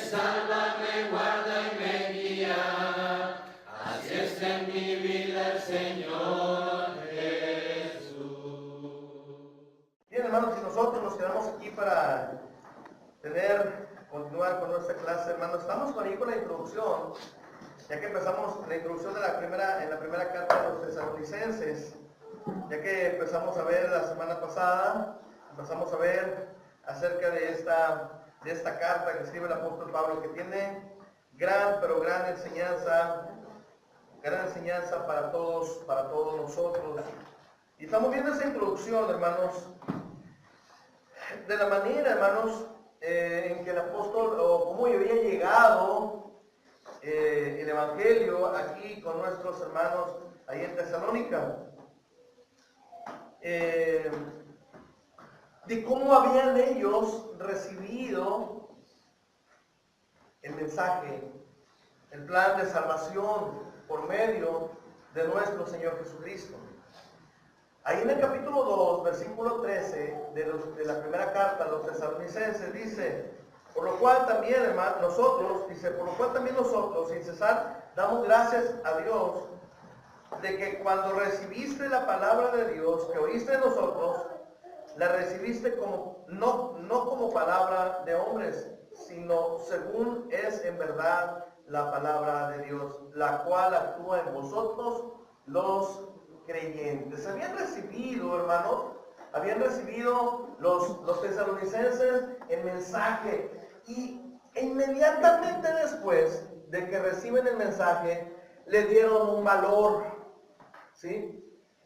salva, me guarda y me guía. Así es en mi vida el Señor Jesús. Bien, hermanos, y nosotros nos quedamos aquí para continuar con nuestra clase, hermanos. Estamos ahí con la introducción, ya que empezamos la introducción en la primera carta de los Tesalonicenses, ya que empezamos a ver la semana pasada, empezamos a ver acerca de esta carta que escribe el apóstol Pablo, que tiene gran enseñanza para todos nosotros. Y estamos viendo esa introducción, hermanos, de la manera, hermanos, en que el apóstol, o cómo había llegado el Evangelio aquí con nuestros hermanos ahí en Tesalónica. De cómo habían ellos recibido el mensaje, el plan de salvación por medio de nuestro Señor Jesucristo. Ahí en el capítulo 2, versículo 13 de la primera carta a los Tesalonicenses dice, por lo cual también nosotros, sin cesar, damos gracias a Dios de que cuando recibiste la palabra de Dios que oíste de nosotros, la recibiste no como palabra de hombres, sino según es en verdad la palabra de Dios, la cual actúa en vosotros los creyentes. Habían recibido, hermanos, los tesalonicenses el mensaje, y inmediatamente después de que reciben el mensaje, le dieron un valor, ¿sí?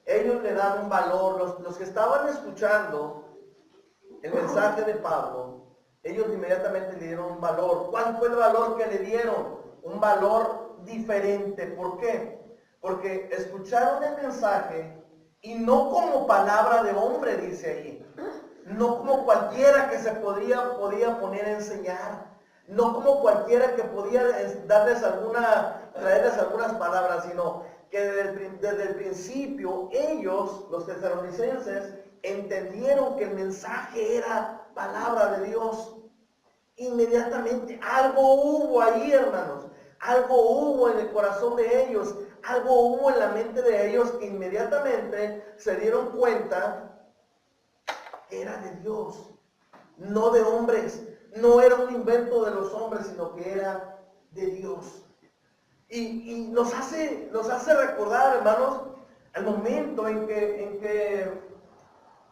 Ellos le dan un valor, los que estaban escuchando el mensaje de Pablo, ellos inmediatamente le dieron un valor. ¿Cuál fue el valor que le dieron? Un valor diferente. ¿Por qué? Porque escucharon el mensaje y no como palabra de hombre, dice ahí. No como cualquiera que se podía poner a enseñar. No como cualquiera que podía traerles algunas palabras, sino que desde el principio ellos, los tesalonicenses, entendieron que el mensaje era palabra de Dios. Inmediatamente algo hubo ahí, hermanos. Algo hubo en el corazón de ellos. Algo hubo en la mente de ellos que inmediatamente se dieron cuenta que era de Dios, no de hombres. No era un invento de los hombres, sino que era de Dios. Y nos hace recordar, hermanos, el momento en que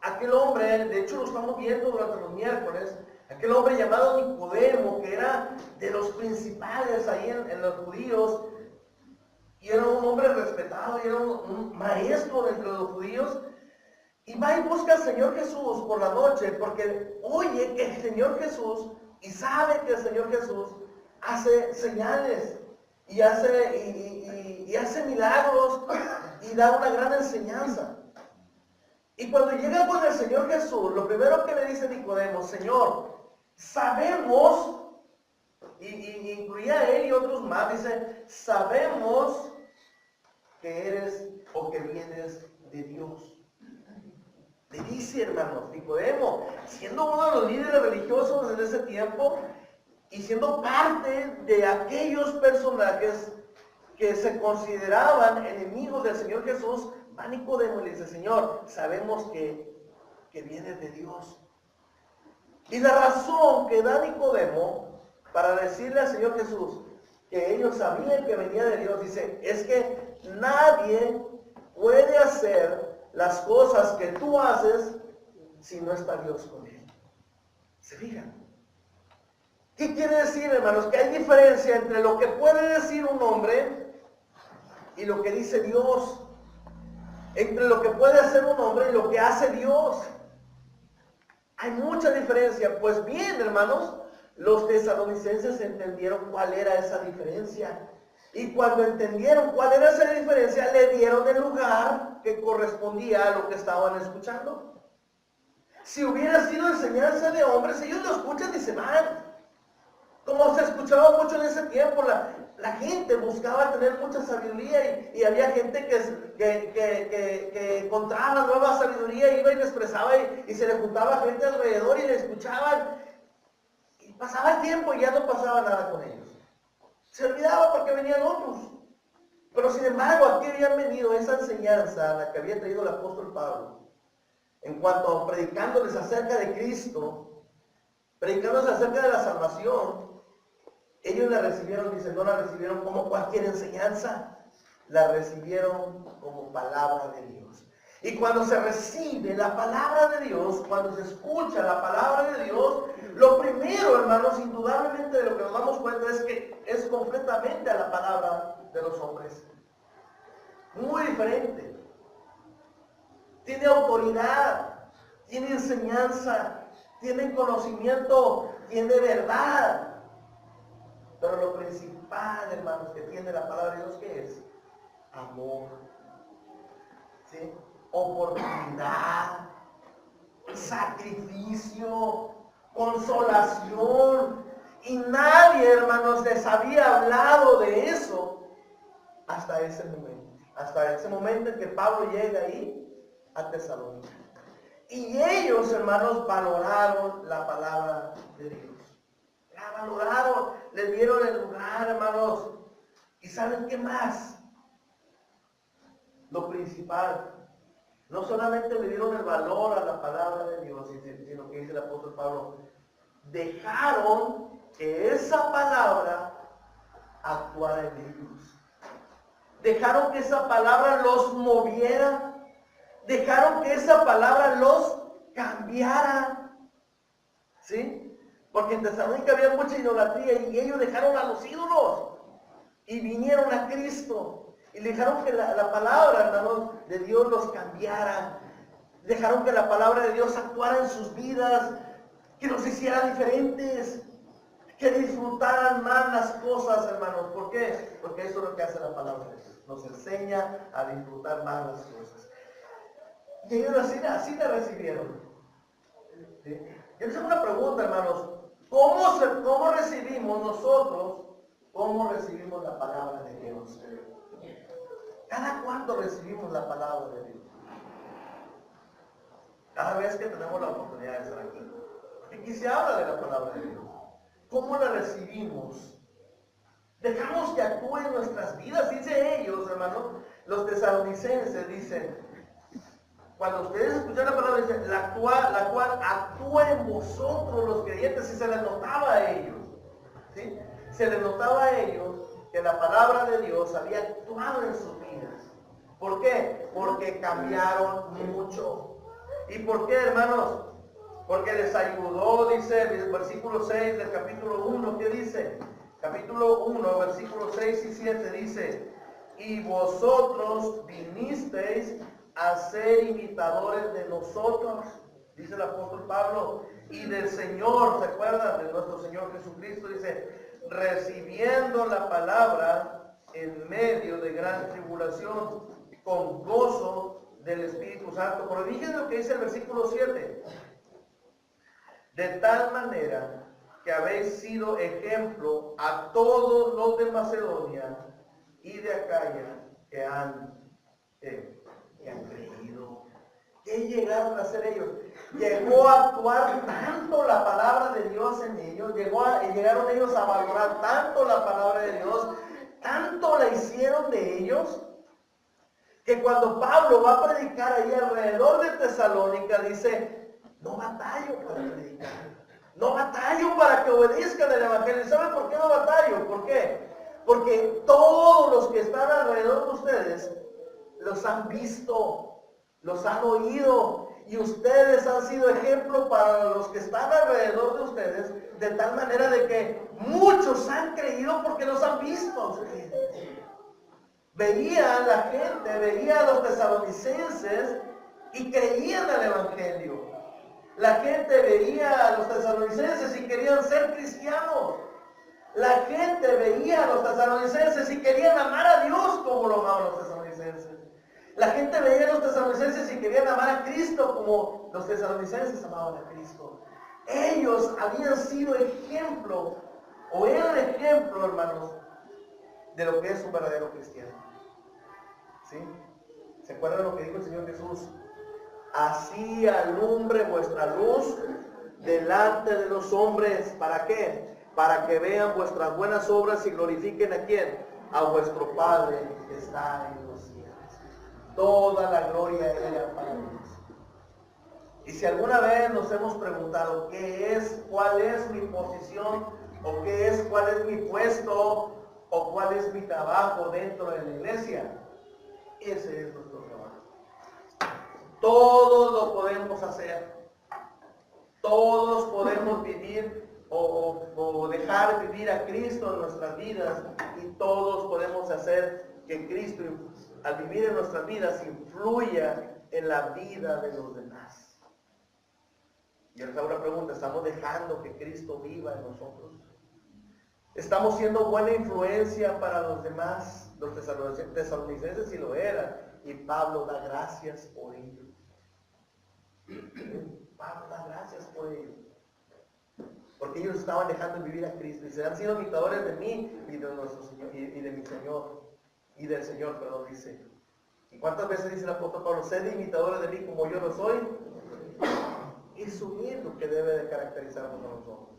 aquel hombre, de hecho lo estamos viendo durante los miércoles, aquel hombre llamado Nicodemo, que era de los principales ahí en los judíos, y era un hombre respetado, y era un maestro entre los judíos, y va y busca al Señor Jesús por la noche, porque oye que el Señor Jesús, y sabe que el Señor Jesús hace señales, y hace milagros, y da una gran enseñanza. Y cuando llega con el Señor Jesús, lo primero que le dice Nicodemo, Señor, sabemos, y incluía a él y otros más, dice, sabemos que eres o que vienes de Dios. Le dice, hermanos, Nicodemo, siendo uno de los líderes religiosos en ese tiempo, y siendo parte de aquellos personajes que se consideraban enemigos del Señor Jesús, va Nicodemo y le dice, Señor, sabemos que vienes de Dios. Y la razón que da Nicodemo para decirle al Señor Jesús que ellos sabían que venía de Dios, dice, es que nadie puede hacer las cosas que tú haces si no está Dios con él. ¿Se fijan? ¿Qué quiere decir, hermanos? Que hay diferencia entre lo que puede decir un hombre y lo que dice Dios. Entre lo que puede hacer un hombre y lo que hace Dios. Hay mucha diferencia. Pues bien, hermanos, los tesalonicenses entendieron cuál era esa diferencia. Y cuando entendieron cuál era esa diferencia, le dieron el lugar que correspondía a lo que estaban escuchando. Si hubiera sido enseñanza de hombres, ellos lo escuchan y se van. Como se escuchaba mucho en ese tiempo, la gente buscaba tener mucha sabiduría y había gente que encontraba nueva sabiduría, iba y le expresaba y se le juntaba gente alrededor y le escuchaban. Pasaba el tiempo y ya no pasaba nada con ellos. Se olvidaba porque venían otros. Pero sin embargo, aquí habían venido esa enseñanza a la que había traído el apóstol Pablo, en cuanto a predicándoles acerca de Cristo, predicándoles acerca de la salvación. Ellos la recibieron, dice, no la recibieron como cualquier enseñanza, la recibieron como palabra de Dios. Y cuando se recibe la palabra de Dios, cuando se escucha la palabra de Dios, lo primero, hermanos, indudablemente de lo que nos damos cuenta es que es completamente a la palabra de los hombres. Muy diferente. Tiene autoridad, tiene enseñanza, tiene conocimiento, tiene verdad. Pero lo principal, hermanos, que tiene la palabra de Dios, ¿qué es? Amor. ¿Sí? Oportunidad, sacrificio, consolación. Y nadie, hermanos, les había hablado de eso hasta ese momento. Hasta ese momento en que Pablo llega ahí a Tesalónica. Y ellos, hermanos, valoraron la palabra de Dios. La valoraron, le dieron el lugar, hermanos. ¿Y saben qué más? Lo principal. No solamente le dieron el valor a la palabra de Dios, sino que dice el apóstol Pablo, dejaron que esa palabra actuara en ellos. Dejaron que esa palabra los moviera. Dejaron que esa palabra los cambiara. ¿Sí? Porque en Tesalónica había mucha idolatría y ellos dejaron a los ídolos y vinieron a Cristo. Y dejaron que la palabra, hermanos, de Dios los cambiara. Dejaron que la palabra de Dios actuara en sus vidas, que los hiciera diferentes, que disfrutaran más las cosas, hermanos. ¿Por qué? Porque eso es lo que hace la palabra de Dios. Nos enseña a disfrutar más las cosas. Y ellos así la recibieron. ¿Sí? Yo les hago una pregunta, hermanos. ¿Cómo recibimos nosotros? ¿Cómo recibimos la palabra de Dios? ¿Cada cuánto recibimos la palabra de Dios? Cada vez que tenemos la oportunidad de estar aquí. Aquí se habla de la palabra de Dios. ¿Cómo la recibimos? Dejamos que actúe en nuestras vidas, dice ellos, hermanos. Los tesalonicenses dicen, cuando ustedes escuchan la palabra, dicen, la cual actúa en vosotros los creyentes, y se les notaba a ellos. ¿Sí? Se les notaba a ellos que la palabra de Dios había actuado en sus vidas. ¿Por qué? Porque cambiaron mucho. ¿Y por qué, hermanos? Porque les ayudó, dice el versículo 6 del capítulo 1, ¿qué dice? Capítulo 1, versículos 6 y 7 dice, y vosotros vinisteis a ser imitadores de nosotros, dice el apóstol Pablo, y del Señor, ¿se acuerdan? De nuestro Señor Jesucristo, dice, recibiendo la palabra en medio de gran tribulación, con gozo del Espíritu Santo. Pero fíjense lo que dice el versículo 7. De tal manera que habéis sido ejemplo a todos los de Macedonia y de Acaya que han creído. ¿Qué llegaron a hacer ellos? Llegó a actuar tanto la palabra de Dios en ellos, llegaron ellos a valorar tanto la palabra de Dios, tanto la hicieron de ellos, que cuando Pablo va a predicar ahí alrededor de Tesalónica, dice, no batallo para predicar, no batallo para que obedezcan el evangelio. ¿Saben por qué no batallo? ¿Por qué? Porque todos los que están alrededor de ustedes los han visto, los han oído, y ustedes han sido ejemplo para los que están alrededor de ustedes, de tal manera de que muchos han creído porque los han visto. Veían la gente, veían a los tesalonicenses y creían al evangelio. La gente veía a los tesalonicenses y querían ser cristianos. La gente veía a los tesalonicenses y querían amar a Dios como lo amaban los tesalonicenses. La gente veía a los tesalonicenses y querían amar a Cristo como los tesalonicenses amaban a Cristo. Ellos habían sido ejemplo, o eran ejemplo, hermanos, de lo que es un verdadero cristiano. ¿Sí? ¿Se acuerdan lo que dijo el Señor Jesús? Así alumbre vuestra luz delante de los hombres. ¿Para qué? Para que vean vuestras buenas obras y glorifiquen ¿a quién? A vuestro Padre que está en los cielos. Toda la gloria era para Dios. Y si alguna vez nos hemos preguntado cuál es mi posición, o cuál es mi puesto, o cuál es mi trabajo dentro de la iglesia, ese es nuestro trabajo. Todos lo podemos hacer. Todos podemos vivir o dejar vivir a Cristo en nuestras vidas, y todos podemos hacer que Cristo, al vivir en nuestras vidas, influya en la vida de los demás. Y ahora una pregunta: ¿estamos dejando que Cristo viva en nosotros? ¿Estamos siendo buena influencia para los demás? Los tesalonicenses sí lo eran, y Pablo da gracias por ello. Pablo da gracias por ello, porque ellos estaban dejando vivir a Cristo, y se han sido imitadores de mí y de nuestro Señor, y de mi Señor, y del Señor, perdón, dice. ¿Y cuántas veces dice el apóstol Pablo? Sed imitadores de mí como yo lo soy? Eso es lo que debe de caracterizarnos a nosotros.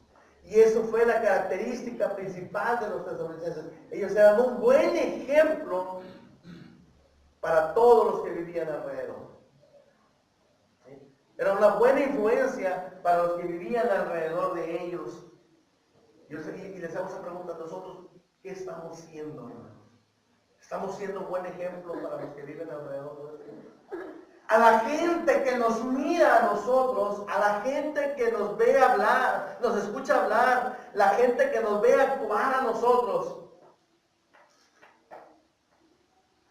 Y eso fue la característica principal de los tesalonicenses. Ellos eran un buen ejemplo para todos los que vivían alrededor. ¿Sí? Era una buena influencia para los que vivían alrededor de ellos. Y les hago esa pregunta: nosotros, ¿qué estamos siendo, hermanos? ¿Estamos siendo un buen ejemplo para los que viven alrededor de nosotros? A la gente que nos mira a nosotros, a la gente que nos ve hablar, nos escucha hablar, la gente que nos ve actuar a nosotros,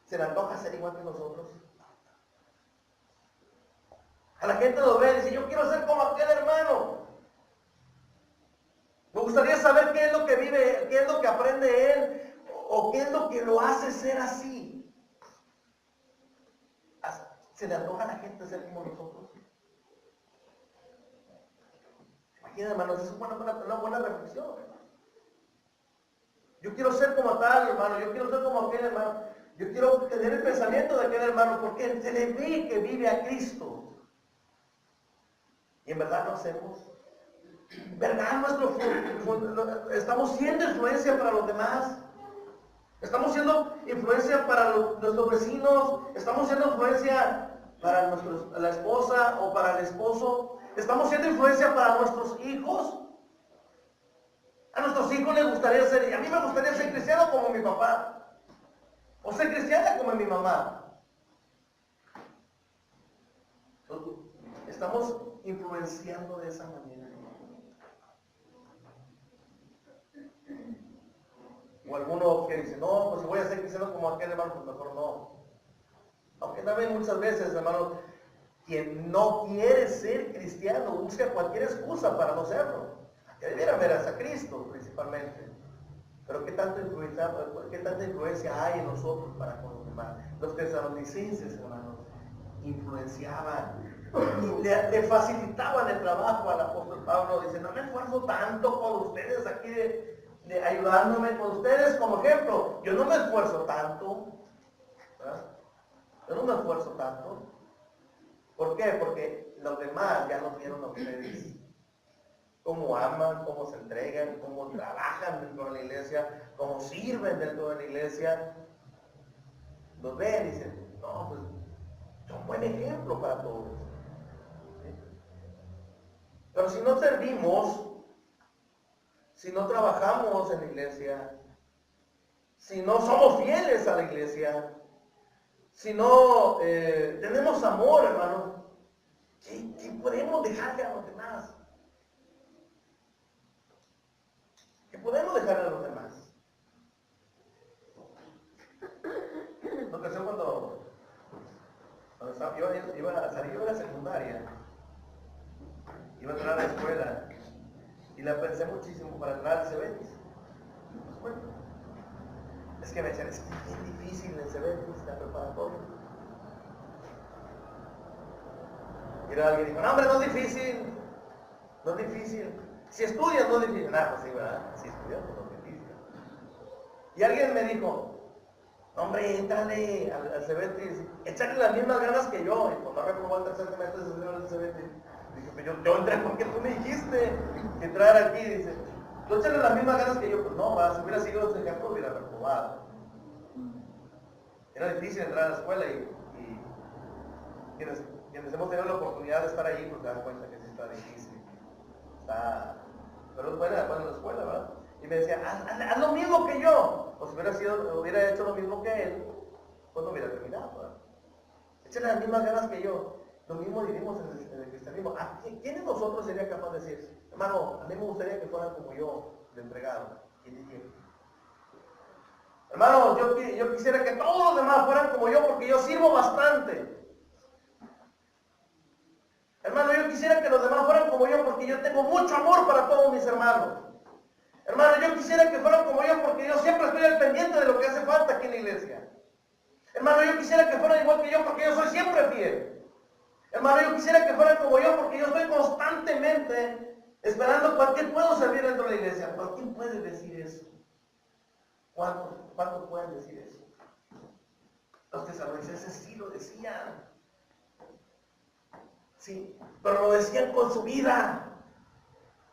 ¿se le antoja ser igual que nosotros? A la gente nos ve y dice: yo quiero ser como aquel hermano. Me gustaría saber qué es lo que vive, qué es lo que aprende él, o qué es lo que lo hace ser así. ¿Se le antoja a la gente ser como nosotros? Imagínense, hermanos, es una buena reflexión, hermano. Yo quiero ser como tal, hermano. Yo quiero ser como aquel hermano. Yo quiero tener el pensamiento de aquel hermano, porque se le ve que vive a Cristo. Y en verdad lo hacemos. En verdad estamos siendo influencia para los demás. Estamos siendo influencia para nuestros vecinos. Estamos siendo influencia para la esposa o para el esposo. Estamos siendo influencia para nuestros hijos. A nuestros hijos les gustaría ser, y a mí me gustaría ser cristiano como mi papá, o ser cristiana como mi mamá. Estamos influenciando de esa manera. O algunos que dicen: no, pues si voy a ser cristiano como aquel hermano, pues mejor no. Aunque también muchas veces, hermano, quien no quiere ser cristiano busca cualquier excusa para no serlo. Que debiera ver a Cristo principalmente. Pero ¿qué tanta influencia hay en nosotros para con los demás? Los tesalonicenses, hermanos, influenciaban y le facilitaban el trabajo al apóstol Pablo. Dice: no me esfuerzo tanto con ustedes aquí de ayudándome con ustedes como ejemplo. Yo no me esfuerzo tanto. ¿Verdad? Yo no me esfuerzo tanto. ¿Por qué? Porque los demás ya nos vieron a ustedes. Cómo aman, cómo se entregan, cómo trabajan dentro de la iglesia, cómo sirven dentro de la iglesia. Los ven y dicen: no, pues son buen ejemplo para todos. ¿Sí? Pero si no servimos, si no trabajamos en la iglesia, si no somos fieles a la iglesia, si no tenemos amor, hermano, ¿qué podemos dejarle a los demás? ¿Qué podemos dejarle a los demás? Lo que sé cuando iba a salir de la secundaria, iba a entrar a la escuela, y la pensé muchísimo para entrar al Cebetis. Pues bueno, es que me decían: es que es bien difícil el Cebetis, la preparatoria. Y luego alguien dijo: no, hombre, no es difícil. No es difícil. Si estudias, no es difícil. Nada, pues sí, ¿verdad? Si estudias, pues no es difícil. Y alguien me dijo: hombre, éntrale al Cebetis, échale las mismas ganas que yo. Y pues no reprobó el tercer semestre del Cebetis. Dice, yo entré porque tú me dijiste que entrar aquí. Dice, tú échale las mismas ganas que yo. Pues no, si hubiera sido ese ejemplo, hubiera reprobado. Era difícil entrar a la escuela y quienes hemos tenido la oportunidad de estar ahí, pues te das cuenta que sí está difícil. Pero es buena la escuela, ¿verdad? Y me decía, haz lo mismo que yo. O si hubiera hecho lo mismo que él, pues no hubiera terminado, ¿verdad? Échale las mismas ganas que yo. Lo mismo vivimos en el cristianismo. ¿Quién de nosotros sería capaz de decir, hermano, a mí me gustaría que fueran como yo, de entregado? ¿Quién diría? Hermano, yo quisiera que todos los demás fueran como yo porque yo sirvo bastante. Hermano, yo quisiera que los demás fueran como yo porque yo tengo mucho amor para todos mis hermanos. Hermano, yo quisiera que fueran como yo porque yo siempre estoy al pendiente de lo que hace falta aquí en la iglesia. Hermano, yo quisiera que fueran igual que yo porque yo soy siempre fiel. Hermano, yo quisiera que fueran como yo porque yo estoy constantemente esperando cualquier puedo servir dentro de la iglesia. ¿Pero quién puede decir eso? ¿Cuántos pueden decir eso? Los tesalonicenses sí lo decían. Sí, pero lo decían con su vida.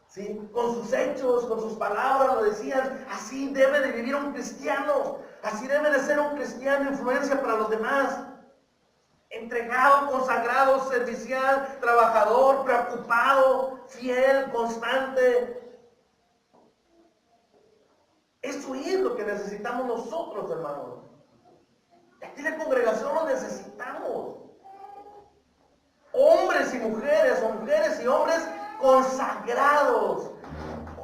¿Sí? Con sus hechos, con sus palabras lo decían. Así debe de vivir un cristiano. Así debe de ser un cristiano, influencia para los demás. Entregado, consagrado, servicial, trabajador, preocupado, fiel, constante. Eso es lo que necesitamos nosotros, hermanos. Aquí en la congregación lo necesitamos. Hombres y mujeres, o mujeres y hombres consagrados.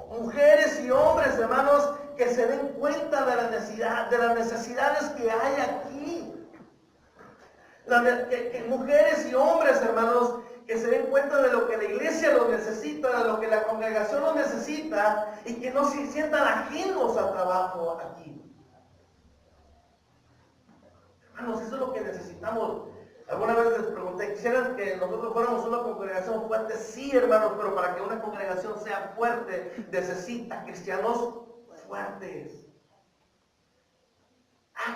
Mujeres y hombres, hermanos, que se den cuenta de las necesidades que hay aquí. Mujeres y hombres, hermanos, que se den cuenta de lo que la iglesia lo necesita, de lo que la congregación lo necesita, y que no se sientan ajenos al trabajo aquí. Hermanos, eso es lo que necesitamos. Alguna vez les pregunté, ¿quisieran que nosotros fuéramos una congregación fuerte? Sí, hermanos, pero para que una congregación sea fuerte, necesita cristianos fuertes.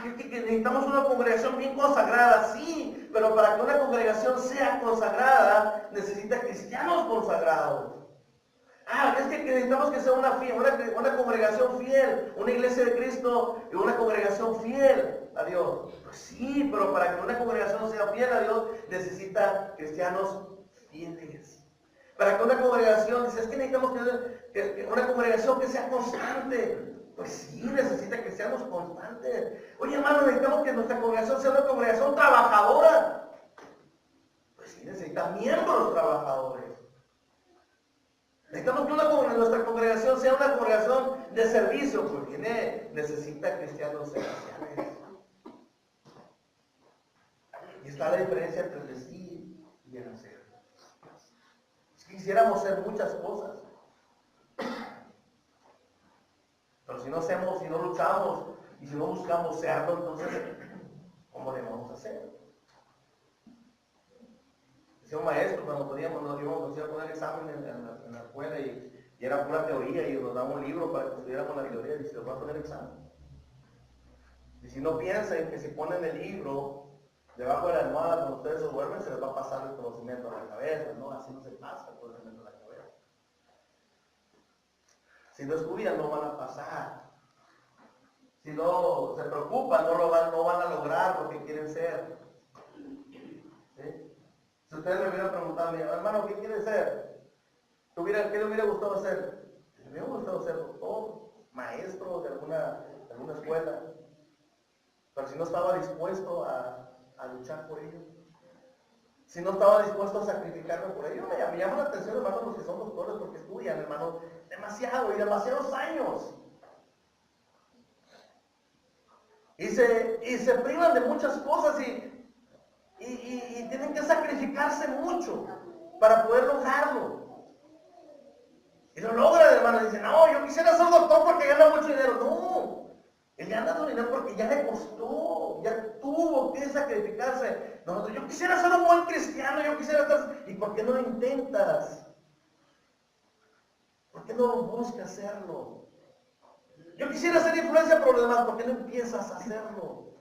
Que necesitamos una congregación bien consagrada, sí, pero para que una congregación sea consagrada, necesita cristianos consagrados. Es que necesitamos que sea una congregación fiel, una iglesia de Cristo y una congregación fiel a Dios. Pues sí, pero para que una congregación sea fiel a Dios, necesita cristianos fieles. Para que una congregación, es que necesitamos que una congregación que sea constante. Pues sí, necesita que seamos constantes. Oye, hermano, necesitamos que nuestra congregación sea una congregación trabajadora. Pues sí, necesita miembros trabajadores. Necesitamos que nuestra congregación sea una congregación de servicio, porque necesita cristianos serviciales. Y está la diferencia entre el decir y el hacer. Quisiéramos ser muchas cosas, pero si no hacemos, si no luchamos y si no buscamos serlo, entonces, ¿cómo le vamos a hacer? Decía un maestro cuando nos íbamos a poner examen en la escuela y era pura teoría y nos daba un libro para que estudiáramos la teoría y se los va a poner examen. Y si no piensan que si ponen el libro debajo de la almohada cuando ustedes se duermen, se les va a pasar el conocimiento a la cabeza, ¿no? Así no se pasa el conocimiento a la cabeza. Si no estudian, no van a pasar. Si no se preocupan, no van a lograr lo que quieren ser. ¿Sí? Si ustedes me hubieran preguntado, hermano, ¿qué quiere ser? ¿Qué le hubiera gustado hacer? Me hubiera gustado ser doctor, maestro de alguna escuela. Pero si no estaba dispuesto a luchar por ello, si no estaba dispuesto a sacrificarme por ello, me llama la atención, hermano, los que son doctores, porque estudian, hermano, demasiados años. Y se privan de muchas cosas y tienen que sacrificarse mucho para poder lograrlo. Y lo logran, hermano, dicen, no, yo quisiera ser doctor porque gana mucho dinero. No, él gana dinero porque ya le costó, ya tuvo que sacrificarse. No, yo quisiera ser un buen cristiano, yo quisiera estar... ¿Y por qué no lo intentas? ¿Por qué no buscas hacerlo? Yo quisiera hacer influencia por los demás, ¿por qué no empiezas a hacerlo?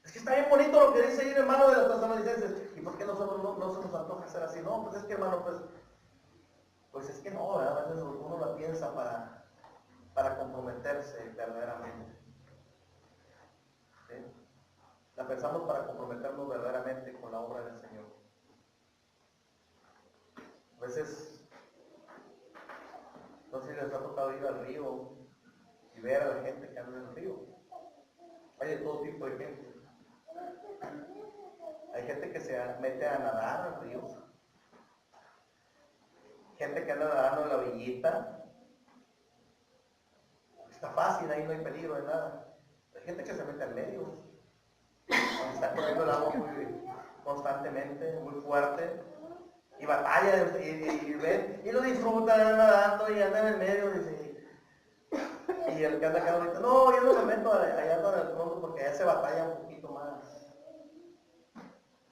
Es que está bien bonito lo que dice ahí, hermano, de las Tesalonicenses. ¿Y por qué nosotros no se nos antoja hacer así? No, pues es que, hermano, pues es que no, ¿verdad? A veces uno la piensa para comprometerse verdaderamente. ¿Sí? La pensamos para comprometernos verdaderamente con la obra del Señor. A veces, no sé si les ha tocado ir al río y ver a la gente que anda en el río. Hay de todo tipo de gente. Hay gente que se mete a nadar al río. Gente que anda nadando en la orillita. Está fácil, ahí no hay peligro de nada. Hay gente que se mete al medio. Donde está corriendo el agua muy constantemente, muy fuerte. Y batalla y lo disfruta nadando y anda en el medio. Y el que anda acá ahorita, no, yo no me meto allá en el fondo porque allá se batalla un poquito más.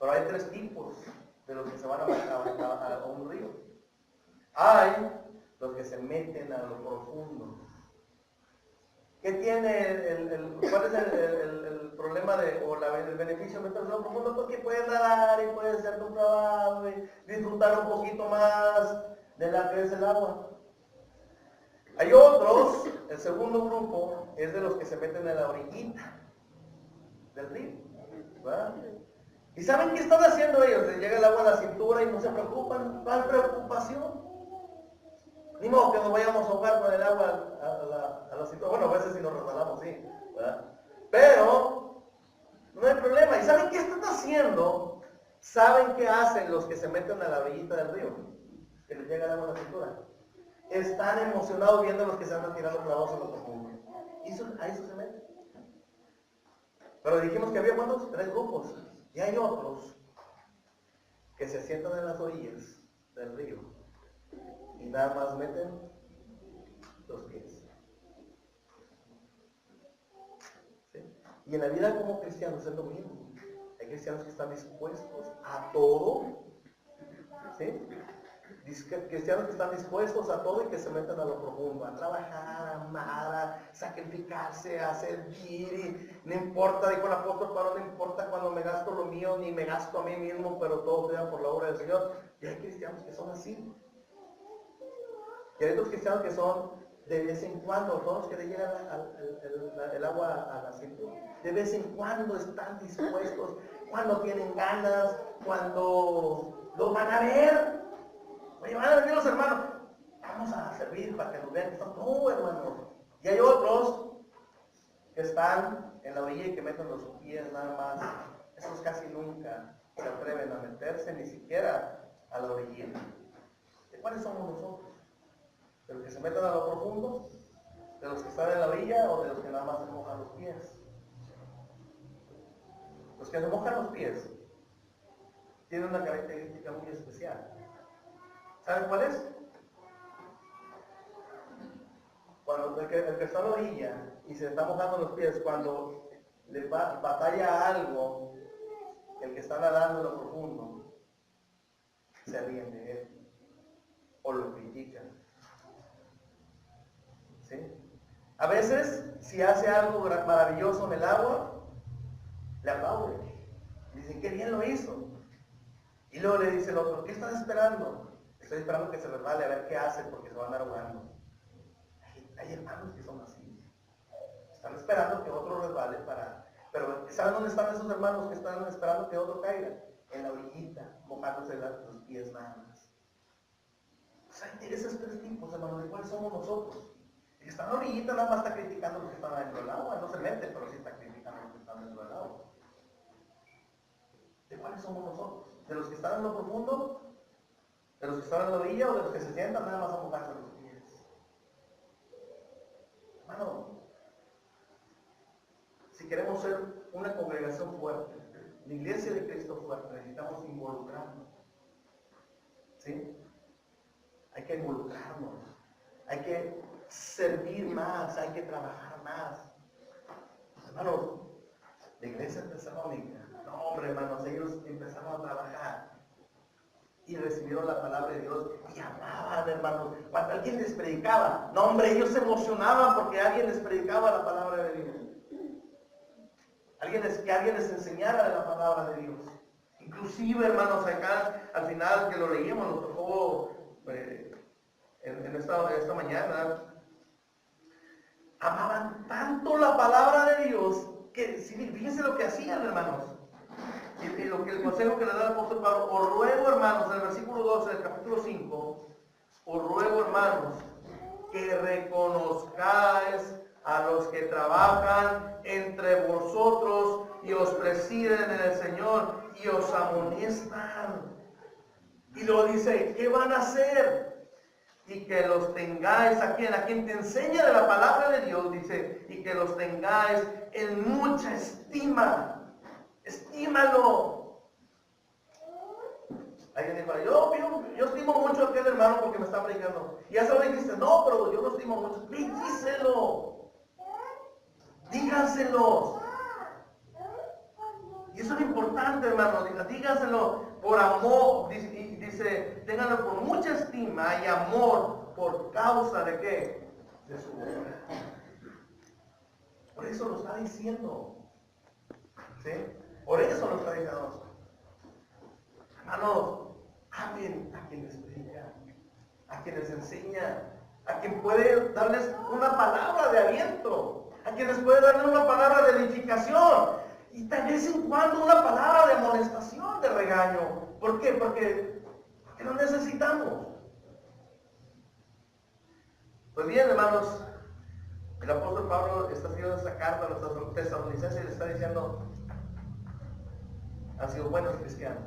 Pero hay tres tipos de los que se van a un río. Hay los que se meten a lo profundo. ¿Qué tiene cuál es el problema el beneficio de meterse a lo profundo? Porque puedes nadar y puedes hacer tu trabajo y disfrutar un poquito más de la que es el agua. Hay otros, el segundo grupo es de los que se meten en la orillita del río, ¿verdad? ¿Y saben qué están haciendo ellos? Les llega el agua a la cintura y no se preocupan. ¿Cuál preocupación? Ni modo que nos vayamos a ahogar con el agua a la cintura. Bueno, a veces si nos resbalamos, sí, ¿verdad? Pero no hay problema. ¿Y saben qué están haciendo? ¿Saben qué hacen los que se meten a la orillita del río? Que les llega el agua a la cintura. Están emocionados viendo a los que se andan tirando clavos en lo profundo. A eso se meten. Pero dijimos que había ¿cuántos? 3 grupos. Y hay otros que se sientan en las orillas del río y nada más meten los pies. ¿Sí? Y en la vida como cristianos es lo mismo. Hay cristianos que están dispuestos a todo. ¿Sí? Cristianos que están dispuestos a todo y que se meten a lo profundo, a trabajar, a amar, a sacrificarse, a servir, y no importa, dijo el apóstol Pablo, no importa cuando me gasto lo mío, ni me gasto a mí mismo, pero todo sea por la obra del Señor. Y hay cristianos que son así. Y hay otros cristianos que son de vez en cuando, todos los que le llegan el agua a la cintura, de vez en cuando están dispuestos, cuando tienen ganas, cuando los van a ver. Oye, van a venir los hermanos, vamos a servir para que nos vean. No, hermanos. Y hay otros que están en la orilla y que meten los pies nada más. Esos casi nunca se atreven a meterse ni siquiera a la orilla. ¿De cuáles somos nosotros? ¿De los que se meten a lo profundo? ¿De los que están en la orilla o de los que nada más se mojan los pies? Los que se mojan los pies tienen una característica muy especial. ¿Saben cuál es? Cuando el que está en la orilla y se está mojando los pies, cuando le batalla algo, el que está nadando en lo profundo, se ríen de él o lo critican. ¿Sí? A veces, si hace algo maravilloso en el agua, le aplauden. Dicen, qué bien lo hizo. Y luego le dice el otro, ¿qué estás esperando? Estoy esperando que se resbale a ver qué hace porque se van a andar ahogando. Hay hermanos que son así. Están esperando que otro resbale Pero ¿saben dónde están esos hermanos que están esperando que otro caiga? En la orillita, mojándose los pies nada más. Pues hay esos 3 tipos, hermanos, ¿de cuáles somos nosotros? El que está en la orillita nada más está criticando a los que están dentro del agua. No se mete, pero sí está criticando a los que están dentro del agua. ¿De cuáles somos nosotros? ¿De los que están en lo profundo? ¿De los que están en la orilla o de los que se sientan nada más a mojarse los pies? Hermano, si queremos ser una congregación fuerte, la iglesia de Cristo fuerte, necesitamos involucrarnos. ¿Sí? Hay que involucrarnos. Hay que servir más, hay que trabajar más. Hermanos, la iglesia de Tesalónica, no hombre, hermanos, ellos empezaron a trabajar y recibieron la palabra de Dios y amaban, hermanos. Cuando alguien les predicaba, no hombre, ellos se emocionaban porque alguien les predicaba la palabra de Dios. que alguien les enseñara de la palabra de Dios. Inclusive, hermanos, acá al final que lo leímos, nos tocó en esta mañana, amaban tanto la palabra de Dios que, fíjense lo que hacían, hermanos. Y lo que el consejo que le da el apóstol Pablo: os ruego, hermanos, en el versículo 12 del capítulo 5, os ruego, hermanos, que reconozcáis a los que trabajan entre vosotros y os presiden en el Señor y os amonestan. Y luego dice, ¿qué van a hacer? Y que los tengáis, a quien te enseña de la palabra de Dios, dice, y que los tengáis en mucha estima. Estímalo. Alguien dijo, yo estimo mucho a aquel hermano porque me está predicando. Y ya se lo dijiste, no, pero yo lo estimo mucho. Díselo. Díganselo. Y eso es importante, hermano. Díganselo por amor. Dice, ténganlo por mucha estima y amor. ¿Por causa de qué? De su obra. Por eso lo está diciendo. ¿Sí? Por eso lo está diciendo. Hermanos, amen a quien les predica, a quien les enseña, a quien puede darles una palabra de aliento, a quien les puede darles una palabra de edificación y de vez en cuando una palabra de amonestación, de regaño. ¿Por qué? Porque lo necesitamos. Pues bien, hermanos, el apóstol Pablo está haciendo esta carta a los tesalonicenses y le está diciendo: han sido buenos cristianos,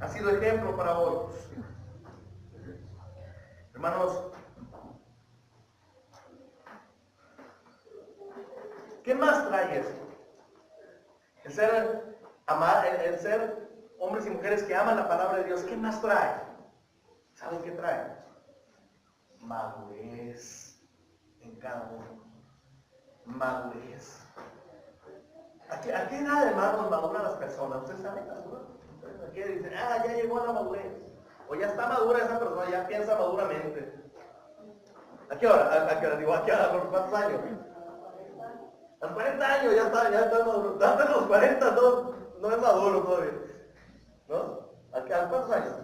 han sido ejemplo para otros. Hermanos, ¿qué más trae esto? El ser hombres y mujeres que aman la palabra de Dios, ¿qué más trae? ¿Saben qué trae? Madurez en cada uno. Madurez. ¿A qué edad, hermanos, maduran las personas? ¿Ustedes saben? Aquí dicen, ya llegó a la madurez. O ya está madura esa persona, ya piensa maduramente. ¿A qué hora? ¿A los cuántos años? A los 40 años ya está maduro. Antes de los 40 no es maduro todavía. ¿No? ¿A los cuántos años?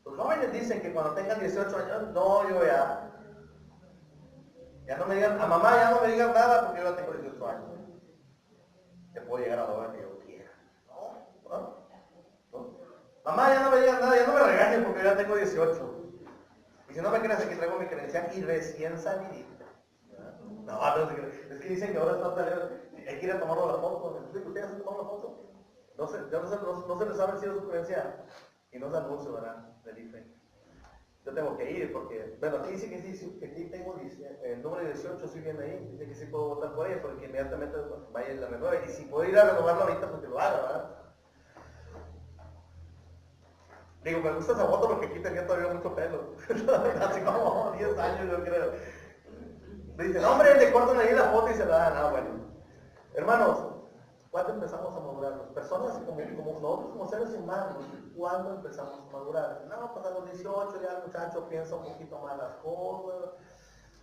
Los jóvenes dicen que cuando tengan 18 años, no, yo ya no me digan, a mamá ya no me digan nada porque yo ya tengo 18 años. Te puedo llegar a la hora que yo quiera. ¿No? Mamá, ya no me digan nada, ya no me regañen porque yo ya tengo 18. Y si no me crees, aquí traigo mi credencial y recién salidita. No, es que dicen que ahora hay que ir a tomarlo la foto. ¿Ustedes hacen tomar la foto? No se les sabe si es su credencial. Y no se anuncio, ¿verdad? Del IFE. Yo tengo que ir porque, bueno, aquí dice que aquí tengo el número 18, sí viene ahí, dice que sí puedo votar por ella porque inmediatamente vaya y la renueve. Y si puedo ir a renovarla ahorita, pues que lo haga, ¿verdad? Digo, me gusta esa foto porque aquí tenía todavía mucho pelo. Así como 10 años, yo creo. Me dicen, hombre, le cortan ahí la foto y se la dan. Ah, bueno. Hermanos, ¿cuándo empezamos a madurar? Personas como nosotros, como seres humanos, ¿cuándo empezamos a madurar? No, pues a los 18 ya el muchacho piensa un poquito más las cosas,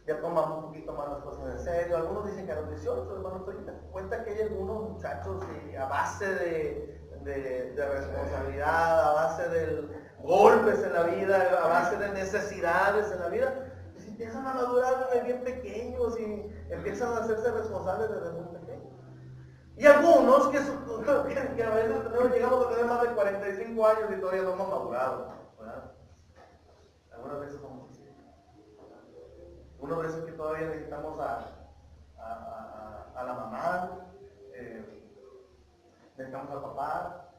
ya toma un poquito más las cosas en serio. Algunos dicen que a los 18, hermanos, te das cuenta que hay algunos muchachos que a base de responsabilidad, a base de golpes en la vida, a base de necesidades en la vida, pues empiezan a madurar desde bien pequeños y empiezan a hacerse responsables desde muy pequeños. Y algunos que a veces llegamos a tener más de 45 años y todavía no hemos madurado, ¿verdad? Algunas veces somos así. Algunas veces que todavía necesitamos a la mamá, necesitamos al papá,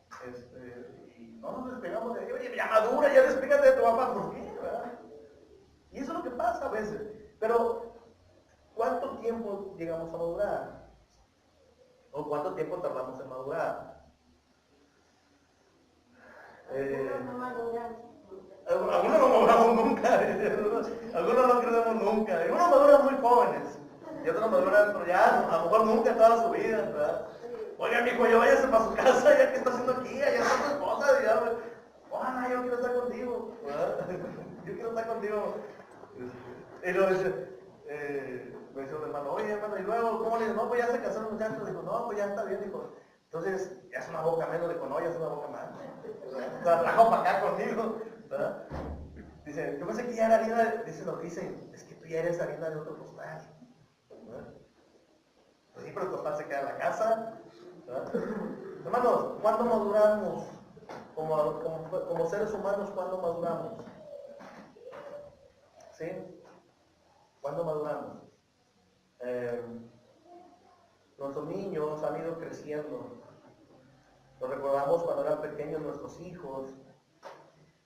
y no nos despegamos de ahí. Oye, ya madura, ya despégate de tu papá, ¿por qué? ¿Verdad? Y eso es lo que pasa a veces. Pero, ¿cuánto tiempo llegamos a madurar? ¿O cuánto tiempo tardamos en madurar? No maduran. Algunos no maduramos nunca, algunos no crecemos nunca, y unos maduran muy jóvenes, y otros maduran, pero ya a lo mejor nunca toda su vida, ¿verdad? Oiga, mijo, ya váyase para su casa, ya que está haciendo aquí, allá está tu esposa, y ya, Juana, yo quiero estar contigo, ¿verdad? Yo quiero estar contigo. Y luego dice, Me dice un hermano, oye hermano, y luego, ¿cómo le digo? No, pues ya se casó el muchacho. Dijo, no, pues ya está bien, dijo. Entonces, ya es una boca menos, dijo, no, ya es una boca más. La trajo para acá conmigo, ¿verdad? Dice, yo pensé que ya era harina, dice, no, dice, es que tú ya eres harina de otro costal. ¿Verdad? Pues sí, pero el costal se queda en la casa, ¿verdad? Hermanos, ¿cuándo maduramos? Como seres humanos, ¿cuándo maduramos? ¿Sí? ¿Cuándo maduramos? Nuestros niños han ido creciendo. Nos recordamos cuando eran pequeños nuestros hijos.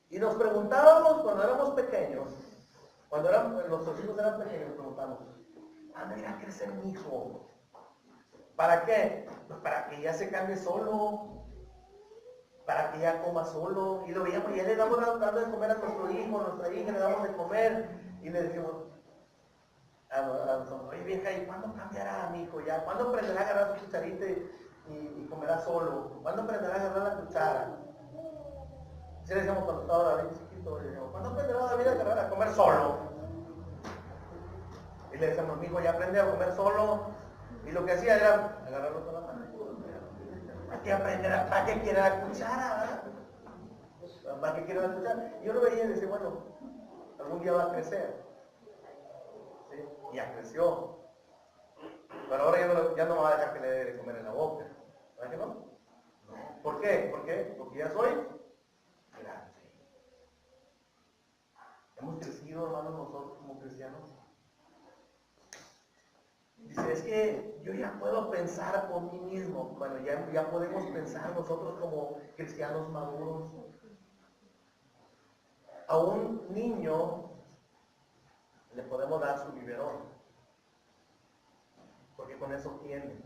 Y nos preguntábamos cuando éramos pequeños, nuestros hijos eran pequeños, nos preguntamos, ¿cuándo irá a crecer mi hijo? ¿Para qué? Pues para que ya se cambie solo, para que ya coma solo. Y lo veíamos, y ya le damos dando de comer a nuestro hijo, a nuestra hija, le damos de comer, y le decimos, oye vieja, ¿y cuándo cambiará mi hijo ya? ¿Cuándo aprenderá a agarrar su cucharita y comerá solo? ¿Cuándo aprenderá a agarrar la cuchara? Así le decíamos cuando estaba David chiquito, le decíamos, ¿cuándo aprenderá David a agarrar a comer solo? Y le decíamos, mi hijo ya aprende a comer solo. Y lo que hacía era agarrarlo con la mano. ¿Para qué aprenderá? ¿Para qué quiere la cuchara? ¿Verdad? ¿Para qué quiere la cuchara? Y yo lo veía y decía, bueno, algún día va a crecer. ¿Sí? Y ya creció. Pero ahora ya no me va a dejar que le dé de comer en la boca. ¿Verdad que no? ¿Por qué? ¿Por qué? Porque ya soy grande. Hemos crecido, hermanos, nosotros como cristianos. Dice, es que yo ya puedo pensar por mí mismo. Bueno, ya podemos pensar nosotros como cristianos maduros. A un niño le podemos dar su biberón, porque con eso tiene.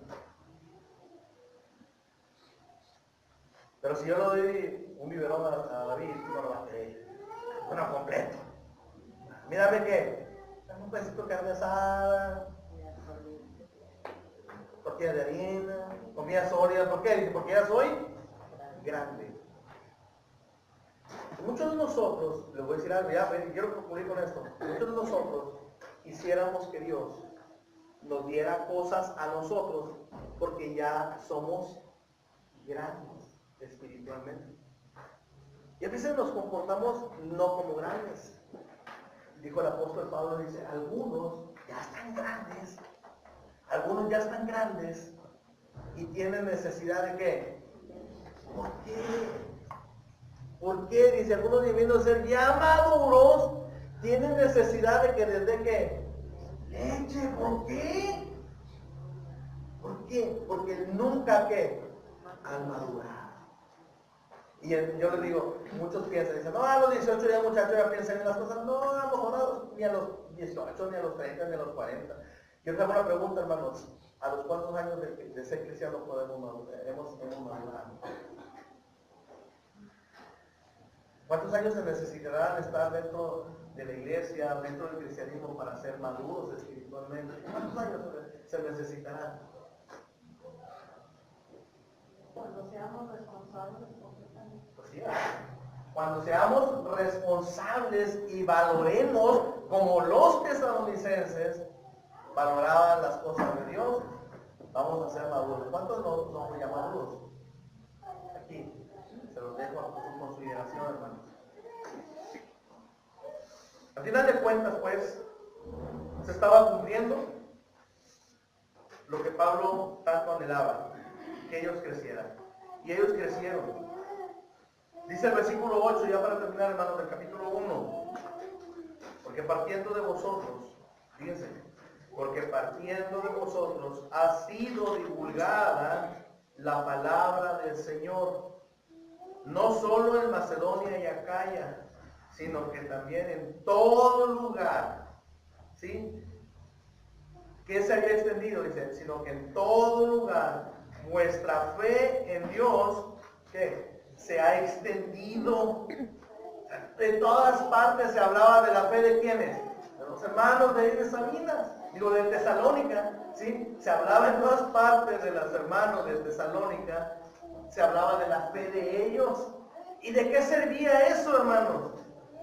Pero si yo le doy un biberón a David, no lo va a querer. Bueno, completo. Mírame qué. Dame un pedacito de carne asada, tortilla de harina, comida sólida. ¿Por qué? Dice, porque ya soy grande. Muchos de nosotros, les voy a decir algo, ya quiero concluir con esto. Muchos de nosotros quisiéramos que Dios nos diera cosas a nosotros porque ya somos grandes espiritualmente. Y a veces nos comportamos no como grandes. Dijo el apóstol Pablo, dice, algunos ya están grandes y tienen necesidad de ¿qué? ¿Por qué? ¿Por qué? Dice, algunos debiendo ser ya maduros, tienen necesidad de que les dé ¿qué? Leche. ¿Por qué? ¿Por qué? Porque nunca ¿qué? Han madurado. Y yo les digo, muchos piensan, dicen, no, a los 18 ya muchachos ya piensan en las cosas. No, a lo mejor ni a los 18, ni a los 30, ni a los 40. Yo te hago una pregunta, hermanos. ¿A los cuántos años de ser cristiano hemos madurado? ¿Cuántos años se necesitarán estar dentro de la iglesia, dentro del cristianismo para ser maduros espiritualmente? ¿Cuántos años se necesitarán? Cuando seamos responsables completamente. Pues sí, cuando seamos responsables y valoremos como los tesalonicenses valoraban las cosas de Dios, vamos a ser maduros. ¿Cuántos no somos ya maduros? Aquí, se los dejo a su consideración, hermanos. Al final de cuentas, pues, se estaba cumpliendo lo que Pablo tanto anhelaba, que ellos crecieran. Y ellos crecieron. Dice el versículo 8, ya para terminar, hermanos, del capítulo 1. Porque partiendo de vosotros, fíjense, porque partiendo de vosotros ha sido divulgada la palabra del Señor, no solo en Macedonia y Acaya, sino que también en todo lugar. ¿Sí? ¿Qué se había extendido? Dice, sino que en todo lugar vuestra fe en Dios, ¿qué? Se ha extendido. De todas partes se hablaba de la fe de ¿quiénes? De los hermanos de Sabinas, digo de Tesalónica, ¿sí? Se hablaba en todas partes de los hermanos de Tesalónica, se hablaba de la fe de ellos. ¿Y de qué servía eso, hermanos?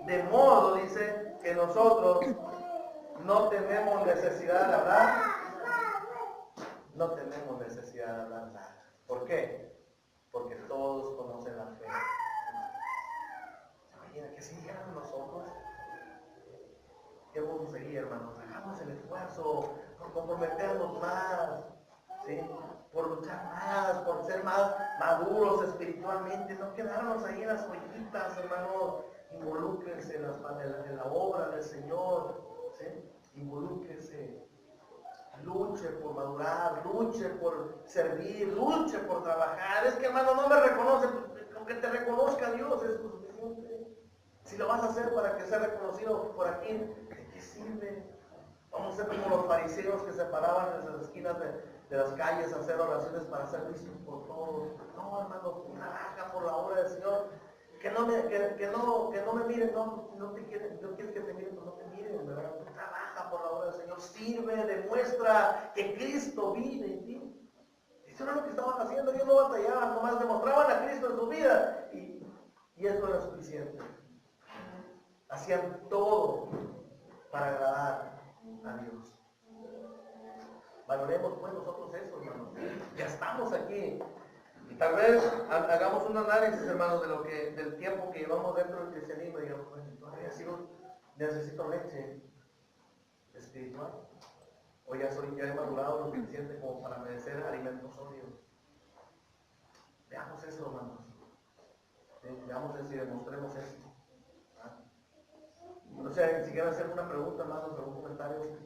De modo, dice, que nosotros no tenemos necesidad de hablar. No tenemos necesidad de hablar nada. ¿Por qué? Porque todos conocen la fe. Imagina que si llegan nosotros, ¿qué vamos a conseguir, hermanos? Hagamos el esfuerzo por comprometernos más, ¿sí? Por luchar más, por ser más maduros espiritualmente, no quedarnos ahí en las joyitas, hermanos. Involúquense en la obra del Señor, ¿sí? Involúquense. Luche por madurar, luche por servir, luche por trabajar. Es que, hermano, no me reconoce, con que te reconozca Dios es suficiente. Si lo vas a hacer para que sea reconocido por aquí, ¿de qué sirve? Vamos a ser como los fariseos que se paraban en las esquinas de las calles a hacer oraciones para ser vistos por todos. No, hermano, trabaja por la obra del Señor. Que no me miren, no quieres que te miren, pues no te miren, ¿verdad? Tú trabaja por la obra del Señor, sirve, demuestra que Cristo vive en ti. Eso era lo que estaban haciendo, ellos no batallaban, nomás demostraban a Cristo en su vida y eso era suficiente. Hacían todo para agradar a Dios. Valoremos pues nosotros eso, hermanos. Ya estamos aquí. Y tal vez hagamos un análisis, hermanos, del tiempo que llevamos dentro del cristianismo. Digamos, bueno, todavía necesito leche espiritual. O ya he madurado lo suficiente como para merecer alimentos sólidos. Veamos eso, hermanos. Veamos eso y demostremos eso. No sé, si quieren hacer una pregunta, hermanos, algún comentario.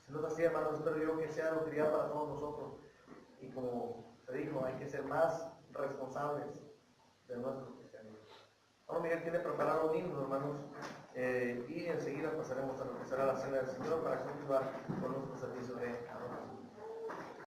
Si no es así, hermanos, espero yo que sea de utilidad para todos nosotros. Y como se dijo, hay que ser más responsables de nuestro cristianismo. Ahora Miguel tiene preparado un himno, hermanos, y enseguida pasaremos a lo que será la cena del Señor para continuar con nuestro servicio de adoración.